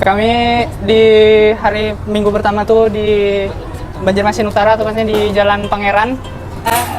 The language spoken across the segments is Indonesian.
Kami di hari Minggu pertama tuh di Banjarmasin Utara, tepatnya di Jalan Pangeran.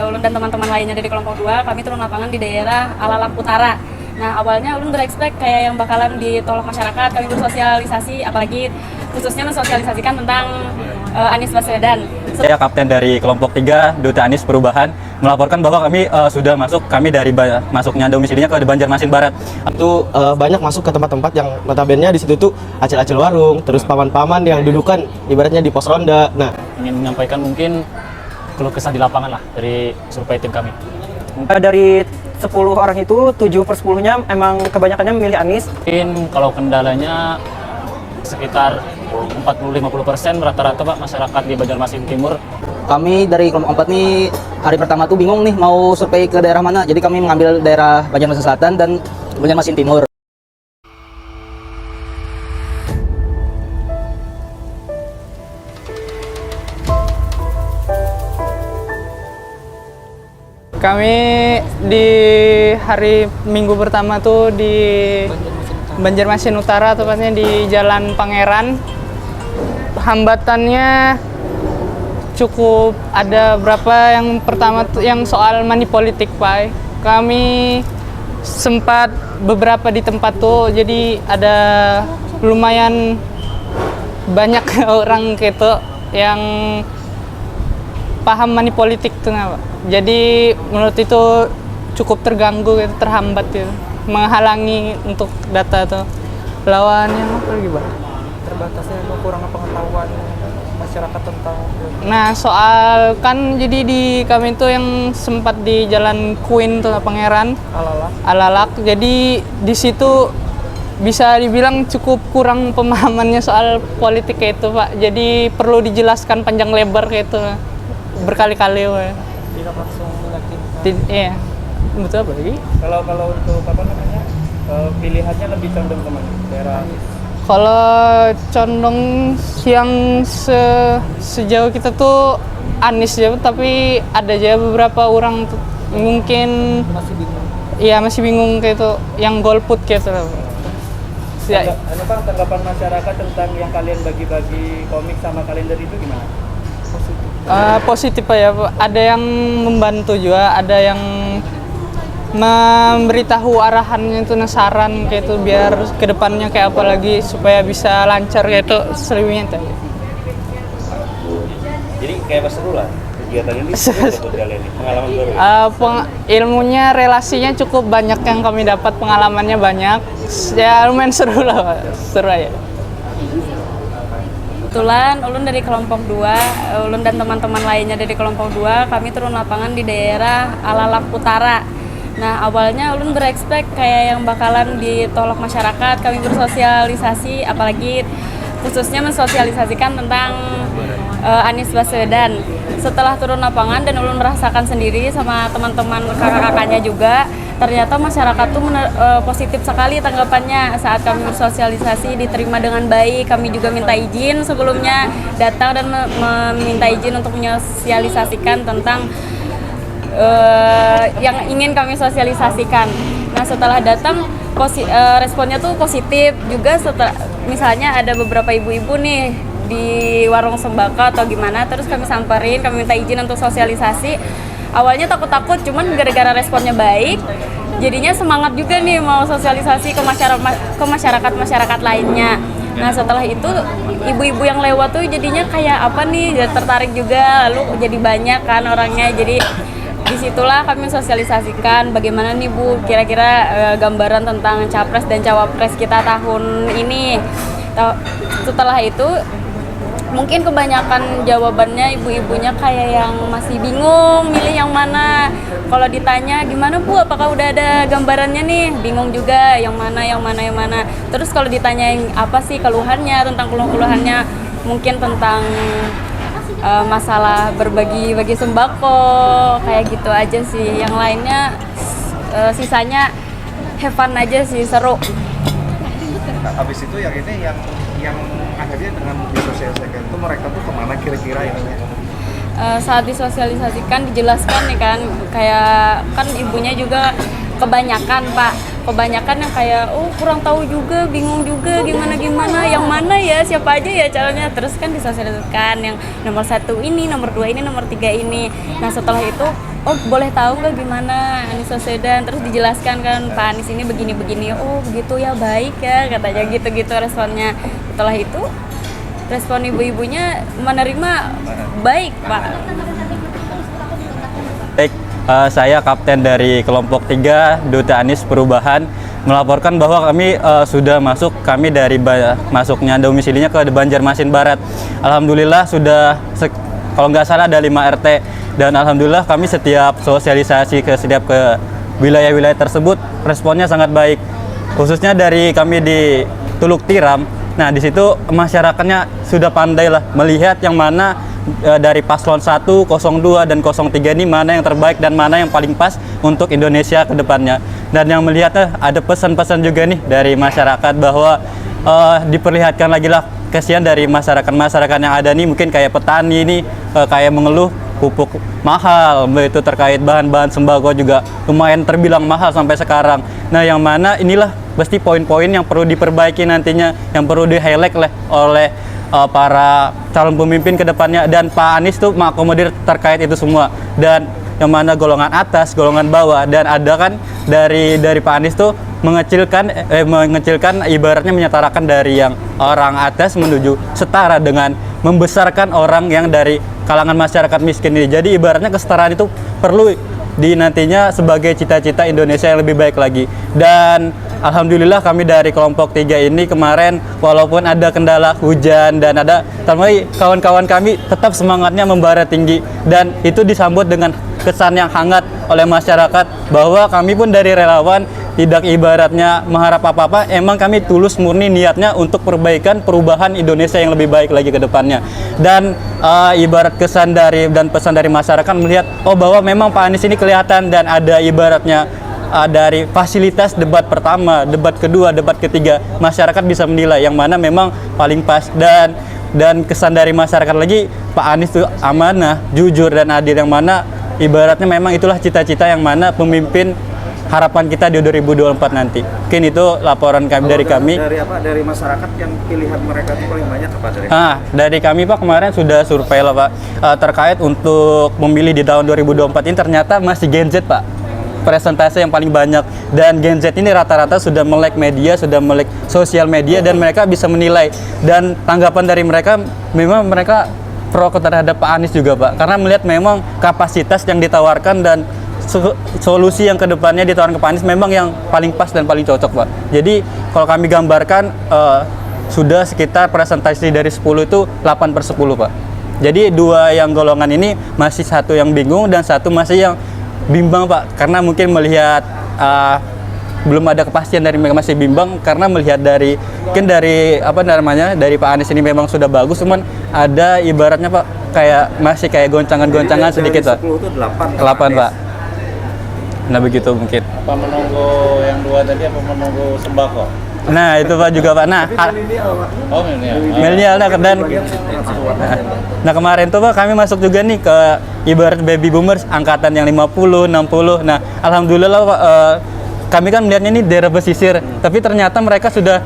Ulun dan teman-teman lainnya dari kelompok 2, kami turun lapangan di daerah Alalak Utara. Nah, awalnya Ulun berekspek kayak yang bakalan ditolak masyarakat, kami bersosialisasi, apalagi khususnya mensosialisasikan tentang Anies Baswedan. Saya kapten dari kelompok 3 Duta Anies Perubahan melaporkan bahwa kami sudah masuk, kami dari masuknya domisilinya ke Banjarmasin Barat. Itu banyak masuk ke tempat-tempat yang notabene di situ tuh acil-acil warung, terus paman-paman yang dudukan ibaratnya di pos ronda. Nah, ingin menyampaikan mungkin keluh kesah di lapangan lah dari survei tim kami. Dari 10 orang itu 7/10-nya emang kebanyakannya memilih Anies. Mungkin kalau kendalanya sekitar 40-50% rata-rata Pak masyarakat di Banjarmasin Timur. Kami dari kelompok 4 nih hari pertama tuh bingung nih mau survei ke daerah mana. Jadi kami mengambil daerah Banjarmasin Selatan dan Banjarmasin Timur. Kami di hari Minggu pertama tuh di Banjarmasin Utara, tepatnya di Jalan Pangeran. Hambatannya cukup ada berapa. Yang pertama tuh yang soal money politik, Pak. Kami sempat beberapa di tempat tuh, jadi ada lumayan banyak orang gitu yang paham money politik tuh, Pak. Jadi menurut itu cukup terganggu gitu, terhambat gitu, menghalangi untuk data tuh. Lawannya apa lagi, Bang? Terbatasnya kekurangan pengetahuan masyarakat tentang. Nah, soal kan jadi di kami itu yang sempat di Jalan Queen tuh Pangeran Alalak. Jadi di situ bisa dibilang cukup kurang pemahamannya soal politik kayak itu, Pak. Jadi perlu dijelaskan panjang lebar kayak itu berkali-kali, Pak. Tidak langsung meyakinkan. Iya. Betul apa lagi? Kalau untuk apa namanya pilihannya lebih condong kemana? Daerah Kalau condong yang sejauh kita tuh Anies ya, tapi ada aja beberapa orang tuh, mungkin Masih bingung. iya masih bingung kayak itu, yang golput kayak itu. Ya, Bang, tanggapan masyarakat tentang yang kalian bagi-bagi komik sama kalender itu gimana? positif Pak ya, Pak. Ada yang membantu juga, ada yang memberitahu arahannya itu, saran kayak itu biar kedepannya kayak apa lagi supaya bisa lancar kayak itu selebihnya itu. Jadi kayak apa seru lah kegiatan ini buat kalian ini, pengalaman baru. Ilmunya, relasinya cukup banyak yang kami dapat, pengalamannya banyak. Ya lumayan seru lah, Pak. Seru aja. Kebetulan Ulun dari kelompok 2, Ulun dan teman-teman lainnya dari kelompok 2, kami turun lapangan di daerah Alalak Utara. Nah, awalnya Ulun berekspek kayak yang bakalan ditolak masyarakat, kami bersosialisasi, apalagi khususnya mensosialisasikan tentang Anies Baswedan. Setelah turun lapangan dan Ulun merasakan sendiri sama teman-teman kakak-kakaknya juga, ternyata masyarakat tuh positif sekali tanggapannya saat kami bersosialisasi, diterima dengan baik. Kami juga minta izin sebelumnya datang dan meminta izin untuk menyosialisasikan tentang yang ingin kami sosialisasikan. Nah, setelah datang responnya tuh positif juga. Misalnya ada beberapa ibu-ibu nih di warung sembako atau gimana, terus kami samperin, kami minta izin untuk sosialisasi. Awalnya takut-takut, cuman gara-gara responnya baik, jadinya semangat juga nih mau sosialisasi ke masyarakat lainnya. Nah, setelah itu ibu-ibu yang lewat tuh jadinya kayak apa nih, jadi tertarik juga, lalu jadi banyak kan orangnya. Jadi disitulah kami sosialisasikan bagaimana nih Bu, kira-kira gambaran tentang capres dan cawapres kita tahun ini. Setelah itu mungkin kebanyakan jawabannya ibu-ibunya kayak yang masih bingung milih yang mana. Kalau ditanya gimana Bu, apakah udah ada gambarannya nih, bingung juga yang mana. Terus kalau ditanyain apa sih keluhannya, tentang keluhannya mungkin tentang masalah bagi sembako, kayak gitu aja sih. Yang lainnya sisanya have fun aja sih, seru. Habis itu yang ini yang akhirnya dengan disosialisasikan itu mereka tuh kemana kira-kira ini? Saat disosialisasikan dijelaskan nih kan, kayak kan ibunya juga kebanyakan Pak kebanyakan yang kayak kurang tahu juga, bingung juga gimana yang mana ya, siapa aja ya calonnya. Terus kan disosialisasikan yang nomor 1 ini, nomor 2 ini, nomor 3 ini. Nah setelah itu boleh tahu nggak gimana Anies Baswedan, terus dijelaskan kan Pak Anies ini begini-begini, begitu ya, baik ya katanya, gitu-gitu responnya. Setelah itu respon ibu-ibunya menerima baik Pak. Baik, saya kapten dari kelompok 3 Duta Anies Perubahan melaporkan bahwa kami sudah masuk, kami dari masuknya domisilinya ke Banjarmasin Barat. Alhamdulillah sudah kalau nggak salah ada 5 RT, dan alhamdulillah kami setiap sosialisasi ke wilayah-wilayah tersebut responnya sangat baik, khususnya dari kami di Tuluk Tiram. Nah di situ masyarakatnya sudah pandai lah melihat yang mana dari paslon 1, 02, dan 03 ini mana yang terbaik dan mana yang paling pas untuk Indonesia ke depannya. Dan yang melihatnya ada pesan-pesan juga nih dari masyarakat bahwa diperlihatkan lagi lah kesian dari masyarakat yang ada nih, mungkin kayak petani ini kayak mengeluh pupuk mahal, itu terkait bahan-bahan sembako juga lumayan terbilang mahal sampai sekarang. Nah yang mana inilah pasti poin-poin yang perlu diperbaiki nantinya, yang perlu di-highlight oleh para calon pemimpin ke depannya, dan Pak Anies tuh mengakomodir terkait itu semua. Dan yang mana golongan atas, golongan bawah, dan ada kan dari Pak Anies tuh mengecilkan ibaratnya menyetarakan dari yang orang atas menuju setara dengan membesarkan orang yang dari kalangan masyarakat miskin ini. Jadi ibaratnya kesetaraan itu perlu di nantinya sebagai cita-cita Indonesia yang lebih baik lagi. Dan alhamdulillah kami dari kelompok 3 ini kemarin walaupun ada kendala hujan dan ada, tapi kawan-kawan kami tetap semangatnya membara tinggi, dan itu disambut dengan kesan yang hangat oleh masyarakat bahwa kami pun dari relawan tidak ibaratnya mengharap apa-apa, emang kami tulus murni niatnya untuk perubahan Indonesia yang lebih baik lagi ke depannya. Dan ibarat kesan dan pesan dari masyarakat melihat bahwa memang Pak Anies ini kelihatan, dan ada ibaratnya dari fasilitas debat pertama, debat kedua, debat ketiga, masyarakat bisa menilai yang mana memang paling pas. Dan kesan dari masyarakat lagi, Pak Anies itu amanah, jujur, dan adil, yang mana ibaratnya memang itulah cita-cita yang mana pemimpin harapan kita di 2024 nanti. Mungkin itu laporan dari kami. Dari masyarakat yang pilihan mereka itu paling banyak apa dari? Dari kami Pak kemarin sudah survei lah Pak, terkait untuk memilih di tahun 2024 ini ternyata masih Gen Z Pak, presentasi yang paling banyak. Dan Gen Z ini rata-rata sudah melek media, sudah melek sosial media, dan mereka bisa menilai. Dan tanggapan dari mereka, memang mereka pro terhadap Pak Anies juga Pak, karena melihat memang kapasitas yang ditawarkan dan solusi yang kedepannya ditawarkan ke Pak Anies memang yang paling pas dan paling cocok Pak. Jadi kalau kami gambarkan sudah sekitar presentasi dari 10 itu 8/10 Pak. Jadi 2 yang golongan ini masih 1 yang bingung dan 1 masih yang bimbang Pak, karena mungkin melihat belum ada kepastian dari mereka, masih bimbang karena melihat dari mungkin dari dari Pak Anies ini memang sudah bagus, cuman ada ibaratnya Pak masih kayak goncangan-goncangan sedikit Pak. 10 itu 8 Pak. Nah begitu mungkin. Apa menunggu yang 2 tadi, apa menunggu sembako? Nah itu Pak juga Pak. Nah milenial. Nah kemarin tuh Pak kami masuk juga nih ke ibarat baby boomers angkatan yang 50, 60. Nah alhamdulillah Pak, kami kan melihatnya ini daerah pesisir, tapi ternyata mereka sudah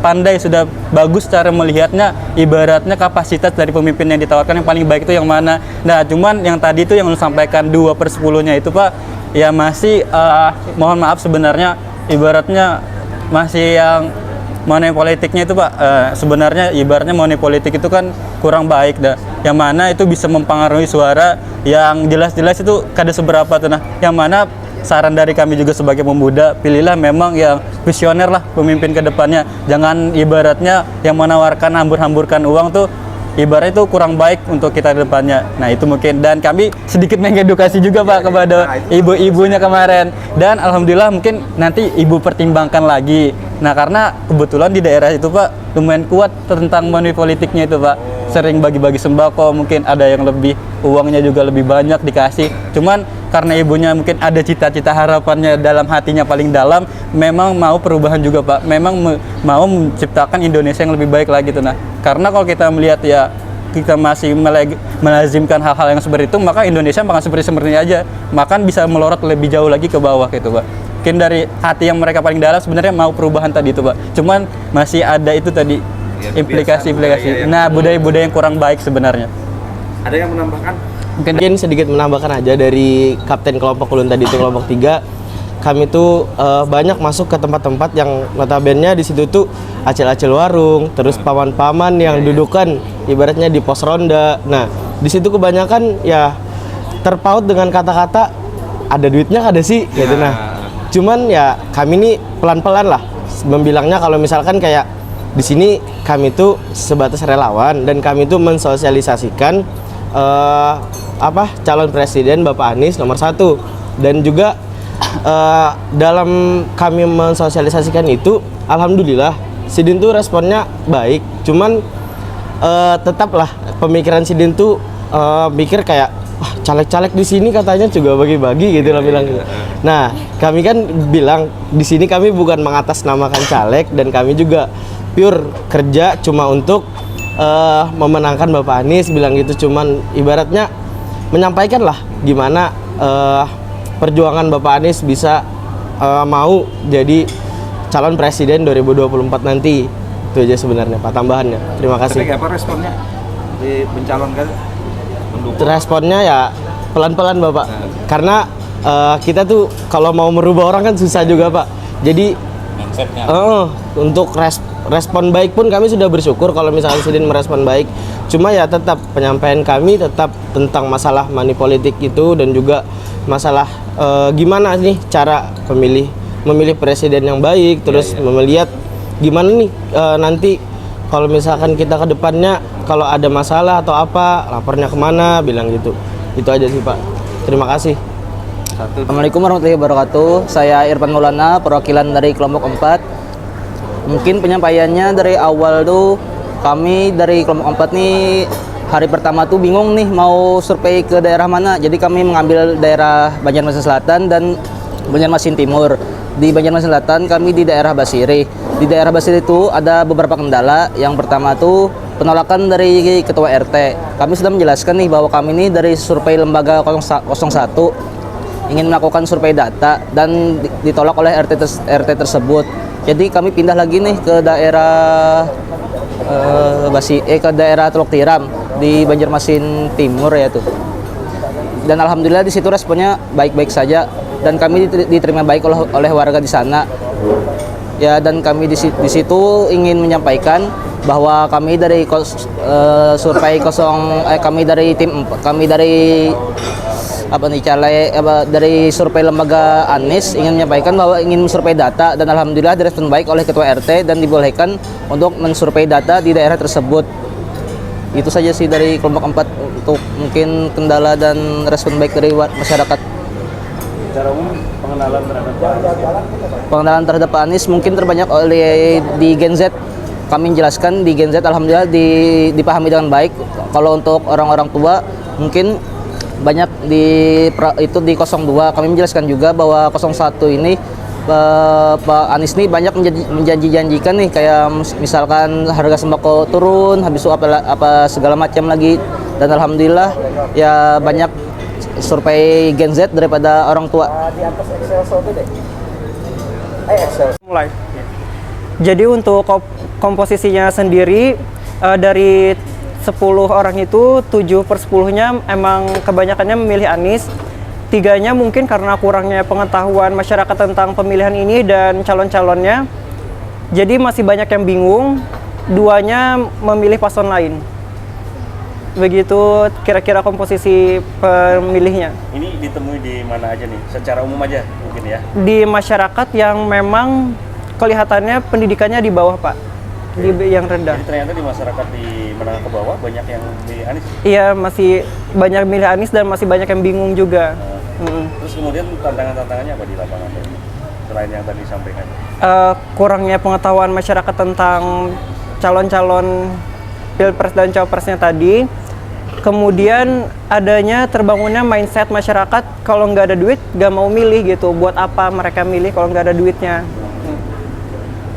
pandai, sudah bagus cara melihatnya, ibaratnya kapasitas dari pemimpin yang ditawarkan yang paling baik itu yang mana. Nah cuman yang tadi itu yang disampaikan 2/10-nya itu Pak, ya masih mohon maaf sebenarnya ibaratnya masih yang money politiknya itu Pak, sebenarnya ibaratnya money politik itu kan kurang baik dah, yang mana itu bisa mempengaruhi suara yang jelas-jelas itu kada seberapa tuh. Nah yang mana saran dari kami juga sebagai pemuda, pilihlah memang yang visioner lah pemimpin ke depannya, jangan ibaratnya yang menawarkan hambur-hamburkan uang tuh ibaratnya itu kurang baik untuk kita ke depannya. Nah itu mungkin, dan kami sedikit mengedukasi juga Pak kepada ibu-ibunya kemarin, dan alhamdulillah mungkin nanti ibu pertimbangkan lagi. Nah karena kebetulan di daerah itu Pak lumayan kuat tentang money politiknya itu Pak, sering bagi-bagi sembako, mungkin ada yang lebih uangnya juga lebih banyak dikasih, cuman karena ibunya mungkin ada cita-cita harapannya dalam hatinya paling dalam, memang mau perubahan juga Pak, memang mau menciptakan Indonesia yang lebih baik lagi tuh. Nah karena kalau kita melihat ya kita masih melazimkan hal-hal yang seperti itu, maka Indonesia bakal seperti aja, maka bisa melorot lebih jauh lagi ke bawah gitu Pak. mungkin dari hati yang mereka paling dalam sebenarnya mau perubahan tadi itu Pak. Cuman masih ada itu tadi implikasi-implikasi. Nah, budaya-budaya yang kurang baik sebenarnya. Ada yang menambahkan? Mungkin sedikit menambahkan aja dari kapten kelompok ulun tadi itu kelompok 3. Kami tuh banyak masuk ke tempat-tempat yang notabene di situ tuh acil-acil warung, terus paman-paman yang dudukan ibaratnya di pos ronda. Nah, di situ kebanyakan ya terpaut dengan kata-kata ada duitnya ada sih gitu. Nah, cuman ya kami ini pelan-pelan lah membilangnya kalau misalkan kayak di sini kami tuh sebatas relawan dan kami tuh mensosialisasikan calon presiden Bapak Anies nomor 1 dan juga dalam kami mensosialisasikan itu alhamdulillah Sidin tuh responnya baik, cuman tetaplah pemikiran Sidin tuh mikir kayak wah caleg-caleg di sini katanya juga bagi-bagi gitu lah bilang gitu. Nah, kami kan bilang di sini kami bukan mengatasnamakan caleg dan kami juga pure kerja cuma untuk memenangkan Bapak Anies bilang gitu, cuman ibaratnya menyampaikan lah gimana perjuangan Bapak Anies bisa mau jadi calon presiden 2024 nanti. Itu aja sebenarnya Pak tambahannya. Terima kasih. Tapi apa responnya di mencalonkan? Responnya ya pelan-pelan Bapak. Karena kita tuh kalau mau merubah orang kan susah juga Pak. Jadi untuk respon baik pun kami sudah bersyukur kalau misalkan Sidin merespon baik. Cuma ya tetap penyampaian kami tetap tentang masalah money politik itu dan juga masalah gimana nih cara memilih presiden yang baik, terus melihat gimana nih nanti kalau misalkan kita ke depannya kalau ada masalah atau apa lapornya kemana bilang gitu. Itu aja sih Pak. Terima kasih. Assalamualaikum warahmatullahi wabarakatuh. Saya Irfan Maulana, perwakilan dari kelompok 4. Mungkin penyampaiannya dari awal tuh kami dari kelompok 4 nih hari pertama tuh bingung nih mau survei ke daerah mana. Jadi kami mengambil daerah Banjarmasin Selatan dan Banjarmasin Timur. Di Banjarmasin Selatan kami di daerah Basiri. Di daerah Basiri itu ada beberapa kendala. Yang pertama tuh penolakan dari ketua RT. Kami sudah menjelaskan nih bahwa kami ini dari survei lembaga 01 ingin melakukan survei data dan ditolak oleh RT tersebut. Jadi kami pindah lagi nih ke daerah ke daerah Teluk Tiram di Banjarmasin Timur ya tuh. Dan alhamdulillah di situ responnya baik-baik saja dan kami diterima baik oleh warga di sana. Ya, dan kami di situ ingin menyampaikan bahwa kami dari survei kami dari tim kami dari dari survei lembaga Anies ingin menyampaikan bahwa ingin survei data dan alhamdulillah direspon baik oleh ketua RT dan dibolehkan untuk mensurvei data di daerah tersebut. Itu saja sih dari kelompok 4 untuk mungkin kendala dan respon baik dari masyarakat. Secara umum pengenalan terhadap Pak Anies. Pengenalan terhadap Pak Anies mungkin terbanyak oleh di Gen Z. Kami menjelaskan di Gen Z alhamdulillah dipahami dengan baik. Kalau untuk orang-orang tua mungkin banyak di 02 kami menjelaskan juga bahwa 01 ini Pak Anies nih banyak menjanjikan nih kayak misalkan harga sembako turun, habis itu apa segala macam lagi dan alhamdulillah ya banyak survei Gen Z daripada orang tua. Mulai. Jadi untuk komposisinya sendiri dari 10 orang itu 7/10-nya emang kebanyakannya memilih Anies. 3-nya mungkin karena kurangnya pengetahuan masyarakat tentang pemilihan ini dan calon-calonnya. Jadi masih banyak yang bingung. 2-nya memilih paslon lain. Begitu kira-kira komposisi pemilihnya. Ini ditemui di mana aja nih? Secara umum aja mungkin ya? Di masyarakat yang memang kelihatannya pendidikannya di bawah Pak. Yang rendah. Jadi ternyata di masyarakat di menengah ke bawah banyak yang milih Anies? Iya, masih banyak milih Anies dan masih banyak yang bingung juga. Terus kemudian tantangan-tantangannya apa di lapangan? Selain yang tadi disampaikan? Kurangnya pengetahuan masyarakat tentang calon-calon pilpres dan cawapresnya tadi. Kemudian adanya terbangunnya mindset masyarakat kalau nggak ada duit nggak mau milih gitu. Buat apa mereka milih kalau nggak ada duitnya?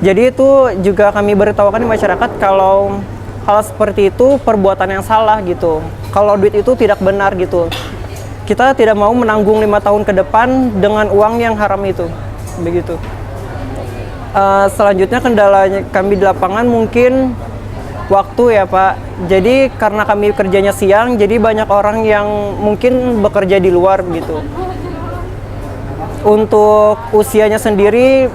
Jadi itu juga kami beritahukan di masyarakat kalau hal seperti itu perbuatan yang salah gitu. Kalau duit itu tidak benar gitu. Kita tidak mau menanggung 5 tahun ke depan dengan uang yang haram itu. begitu. Selanjutnya kendalanya kami di lapangan mungkin waktu ya Pak. Jadi karena kami kerjanya siang, jadi banyak orang yang mungkin bekerja di luar begitu. Untuk usianya sendiri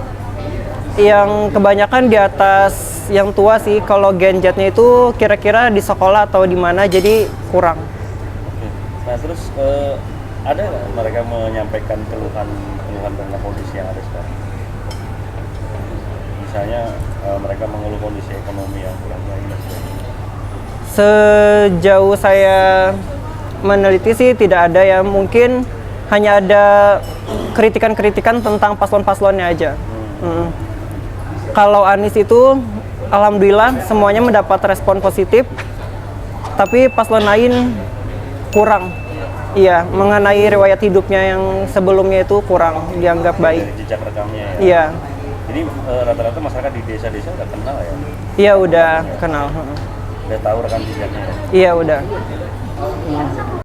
yang kebanyakan di atas yang tua sih. Kalau Gen Z-nya itu kira-kira di sekolah atau di mana, jadi kurang. Nah terus ada nggak mereka menyampaikan keluhan tentang kondisi yang ada sekarang? Misalnya mereka mengeluh kondisi ekonomi yang kurang baik dan sebagainya. Sejauh saya meneliti sih tidak ada ya, mungkin hanya ada kritikan-kritikan tentang paslon-paslonnya aja. Kalau Anies itu alhamdulillah semuanya mendapat respon positif, tapi paslon lain kurang. Iya, mengenai riwayat hidupnya yang sebelumnya itu kurang dianggap baik. Dari jejak rekamnya ya? Iya. Jadi rata-rata masyarakat di desa-desa udah kenal ya? Iya udah kenal. Udah tahu rekam jejaknya ya? Iya udah.